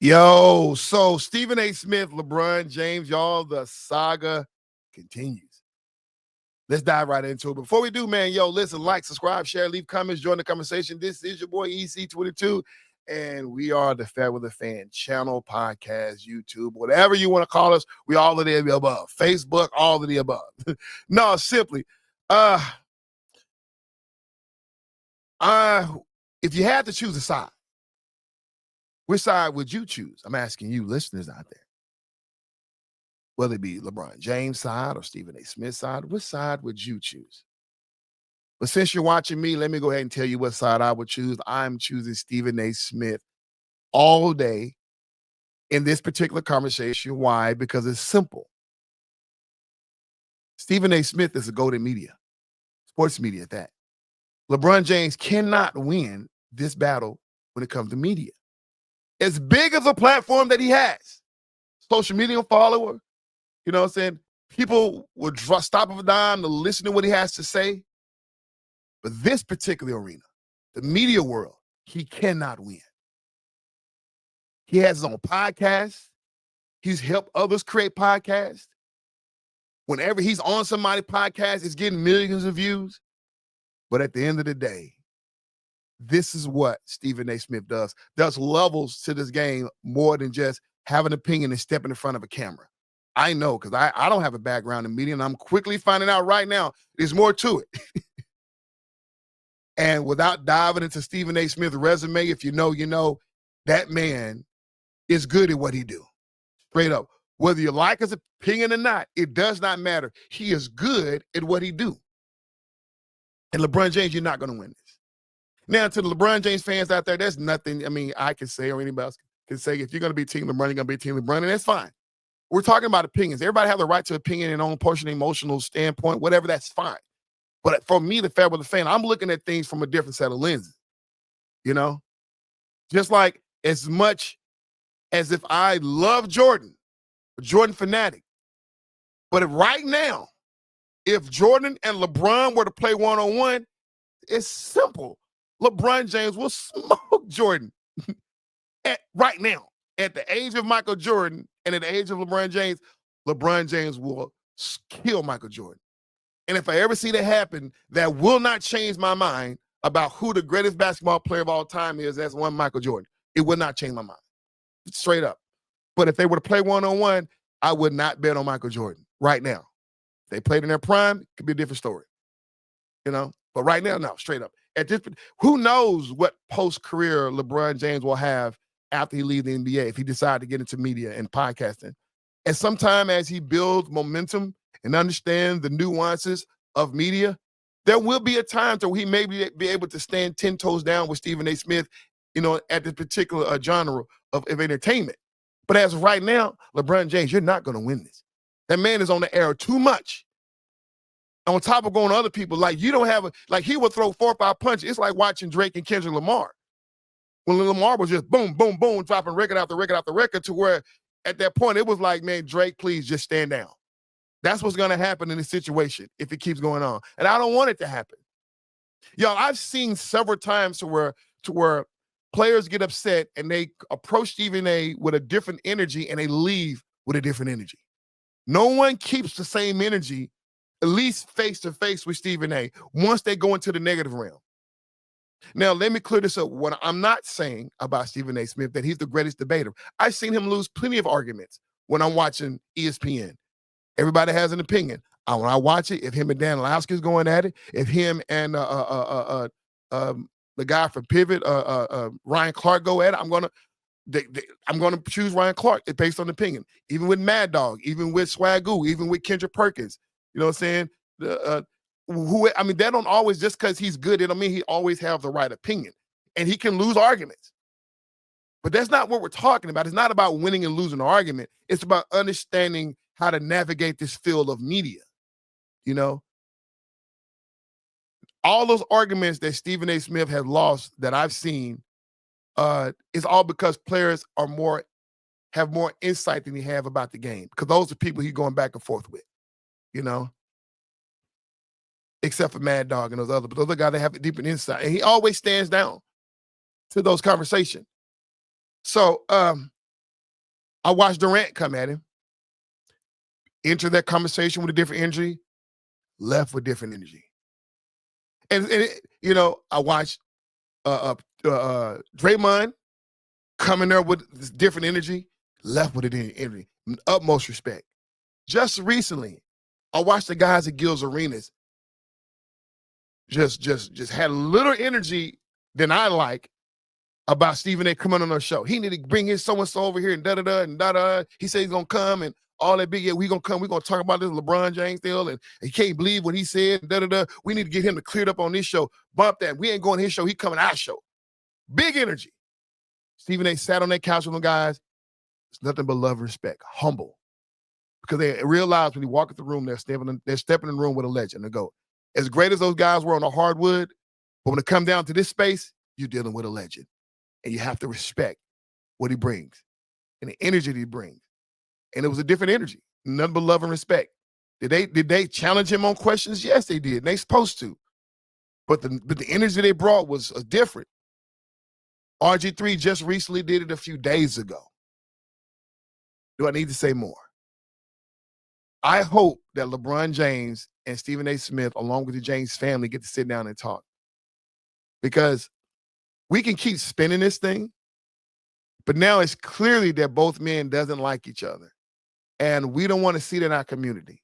Yo, so Stephen A. Smith, LeBron James, y'all, the saga continues. Let's dive right into it. Before we do, man, yo, listen, like, subscribe, share, leave comments, join the conversation. This is your boy EC22, and we are the Fair with a Fan channel, podcast, YouTube, whatever you want to call us. We all of the above. Facebook, all of the above. No, simply, uh, if you had to choose a side, which side would you choose? I'm asking you, listeners out there. Whether it be LeBron James' side or Stephen A. Smith's side, which side would you choose? But since you're watching me, let me go ahead and tell you what side I would choose. I'm choosing Stephen A. Smith all day in this particular conversation. Why? Because it's simple. Stephen A. Smith is a golden media, sports media at that. LeBron James cannot win this battle when it comes to media. As big as a platform that he has, social media follower, you know what I'm saying? People will stop of a dime to listen to what he has to say. But this particular arena, the media world, he cannot win. He has his own podcast. He's helped others create podcasts. Whenever he's on somebody's podcast, it's getting millions of views. But at the end of the day, this is what Stephen A. Smith does. There's levels to this game more than just having an opinion and stepping in front of a camera. I know, because I don't have a background in media, and I'm quickly finding out right now there's more to it. And without diving into Stephen A. Smith's resume, if you know, you know, that man is good at what he do. Straight up. Whether you like his opinion or not, it does not matter. He is good at what he do. And LeBron James, you're not going to win this. Now, to the LeBron James fans out there, there's nothing, I can say or anybody else can say, if you're going to be Team LeBron, you're going to be Team LeBron, and that's fine. We're talking about opinions. Everybody has the right to opinion and own personal emotional standpoint, whatever, that's fine. But for me, the Fair with the Fan, I'm looking at things from a different set of lenses. You know? Just like as much as if I love Jordan, a Jordan fanatic. But if right now, if Jordan and LeBron were to play one-on-one, it's simple. LeBron James will smoke Jordan right now. At the age of Michael Jordan and at the age of LeBron James will kill Michael Jordan. And if I ever see that happen, that will not change my mind about who the greatest basketball player of all time is. That's one Michael Jordan. It would not change my mind. Straight up. But if they were to play one-on-one, I would not bet on Michael Jordan right now. If they played in their prime, it could be a different story. You know? But right now, no, straight up. At this, who knows what post-career LeBron James will have after he leaves the NBA, if he decides to get into media and podcasting. And sometime as he builds momentum and understands the nuances of media, there will be a time to where he may be able to stand 10 toes down with Stephen A. Smith, you know, at this particular genre of entertainment. But as of right now, LeBron James, you're not going to win this. That man is on the air too much. On top of going to other people, like you don't have he will throw 4 or 5 punches. It's like watching Drake and Kendrick Lamar. When Lamar was just boom, boom, boom, dropping record after record after record, to where at that point it was like, man, Drake, please just stand down. That's what's going to happen in this situation if it keeps going on. And I don't want it to happen. Y'all, I've seen several times to where players get upset and they approach Stephen A. with a different energy and they leave with a different energy. No one keeps the same energy, at least face-to-face with Stephen A. once they go into the negative realm. Now, let me clear this up. What I'm not saying about Stephen A. Smith, that he's the greatest debater. I've seen him lose plenty of arguments when I'm watching ESPN. Everybody has an opinion. When I watch it, if him and Dan Lowski's going at it, if him and the guy from Pivot, Ryan Clark go at it, I'm gonna choose Ryan Clark based on opinion. Even with Mad Dog, even with Swagoo, even with Kendrick Perkins. You know what I'm saying? They don't always, just because he's good, it don't mean he always have the right opinion. And he can lose arguments. But that's not what we're talking about. It's not about winning and losing an argument. It's about understanding how to navigate this field of media. You know? All those arguments that Stephen A. Smith has lost that I've seen is all because players have more insight than he have about the game. Because those are people he's going back and forth with. You know? Except for Mad Dog and those other guys that have a deeper insight. And he always stands down to those conversations. So I watched Durant come at him, enter that conversation with a different energy, left with different energy. I watched Draymond coming there with this different energy, left with a different energy, utmost respect. Just recently, I watched the guys at Gil's Arenas just had a little energy than I like about Stephen A. coming on our show. He need to bring his so-and-so over here and da-da-da and da-da. He said he's going to come and all that big, yeah, we going to come. We're going to talk about this LeBron James deal and he can't believe what he said and da-da-da. We need to get him to clear up on this show. Bump that. We ain't going to his show. He coming our show. Big energy. Stephen A. sat on that couch with them guys. It's nothing but love and respect. Humble. Because they realize when you walk into the room, they're stepping in the room with a legend. They go, as great as those guys were on the hardwood, but when it comes down to this space, you're dealing with a legend. And you have to respect what he brings and the energy that he brings. And it was a different energy, nothing but love and respect. Did they challenge him on questions? Yes, they did. And they supposed to. But the energy they brought was different. RG3 just recently did it a few days ago. Do I need to say more? I hope that LeBron James and Stephen A. Smith, along with the James family, get to sit down and talk. Because we can keep spinning this thing, but now it's clearly that both men doesn't like each other. And we don't want to see that in our community.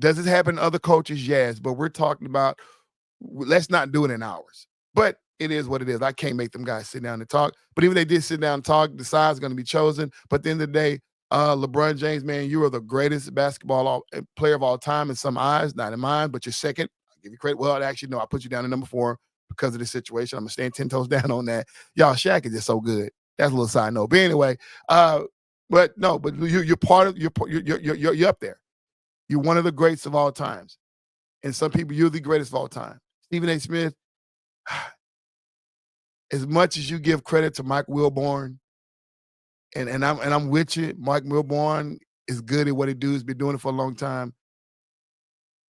Does this happen in other cultures? Yes, but we're talking about, let's not do it in ours. But it is what it is. I can't make them guys sit down and talk. But even if they did sit down and talk, the side's going to be chosen. But at the end of the day, LeBron James, man, you are the greatest basketball player of all time in some eyes, not in mine, but you're second. I'll give you credit. Well, actually, no, I put you down at number 4 because of this situation. I'm going to stand 10 toes down on that. Y'all, Shaq is just so good. That's a little side note. But anyway, but you're part of, you're up there. You're one of the greats of all times. And some people, you're the greatest of all time. Stephen A. Smith, as much as you give credit to Mike Wilborn, and I'm with you, Mike Wilborn is good at what he does, been doing it for a long time.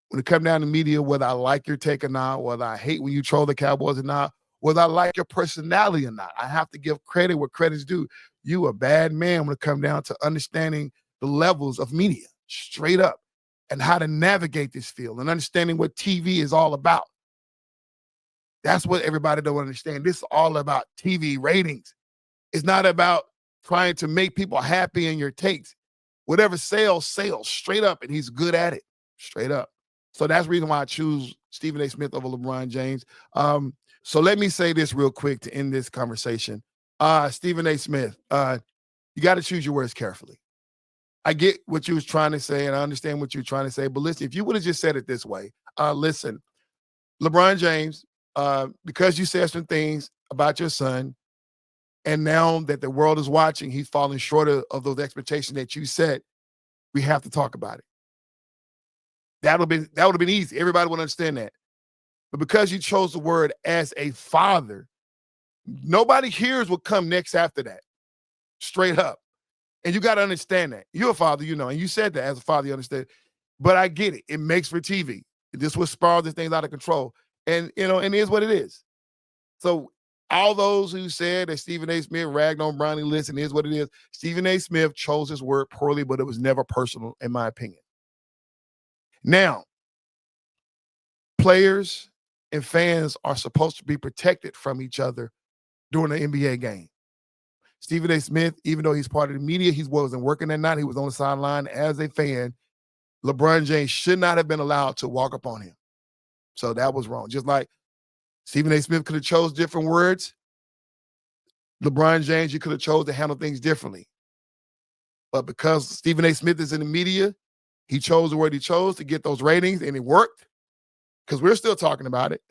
When it comes down to media, whether I like your take or not, whether I hate when you troll the Cowboys or not, whether I like your personality or not, I have to give credit where credit's due. You a bad man when it comes down to understanding the levels of media, straight up, and how to navigate this field and understanding what TV is all about. That's what everybody don't understand. This is all about TV ratings. It's not about trying to make people happy in your takes. Whatever sells, straight up, and he's good at it, straight up. So that's the reason why I choose Stephen A. Smith over LeBron James. So let me say this real quick to end this conversation. Stephen A. Smith, you got to choose your words carefully. I get what you was trying to say, and I understand what you're trying to say, but listen, if you would have just said it this way, listen, LeBron James, because you said some things about your son, and now that the world is watching, he's falling short of those expectations that you set, we have to talk about it. That would have been easy. Everybody would understand that. But because you chose the word as a father, nobody hears what come next after that. Straight up. And you got to understand that. You're a father, and you said that as a father, you understand. But I get it. It makes for TV. This will spiral this thing out of control. And, and it is what it is. So all those who said that Stephen A. Smith ragged on Bronny, listen, it is what it is. Stephen A. Smith chose his word poorly, but it was never personal, in my opinion. Now, players and fans are supposed to be protected from each other during the NBA game. Stephen A. Smith, even though he's part of the media, he wasn't working that night. He was on the sideline as a fan. LeBron James should not have been allowed to walk up on him. So that was wrong. Just like Stephen A. Smith could have chose different words. LeBron James, you could have chose to handle things differently. But because Stephen A. Smith is in the media, he chose the word he chose to get those ratings, and it worked because we're still talking about it.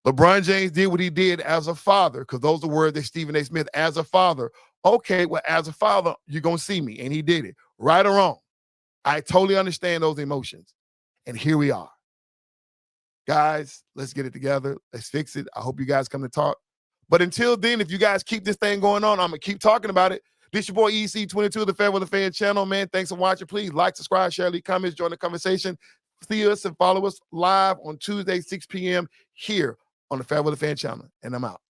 LeBron James did what he did as a father, because those are the words that Stephen A. Smith, as a father. Okay, well, as a father, you're going to see me. And he did it. Right or wrong. I totally understand those emotions. And here we are. Guys, let's get it together. Let's fix it. I hope you guys come to talk. But until then, if you guys keep this thing going on, I'm going to keep talking about it. This your boy EC22, the Fair Weather Fan channel, man. Thanks for watching. Please like, subscribe, share, leave comments, join the conversation. See us and follow us live on Tuesday, 6 p.m. here on the Fair Weather Fan channel. And I'm out.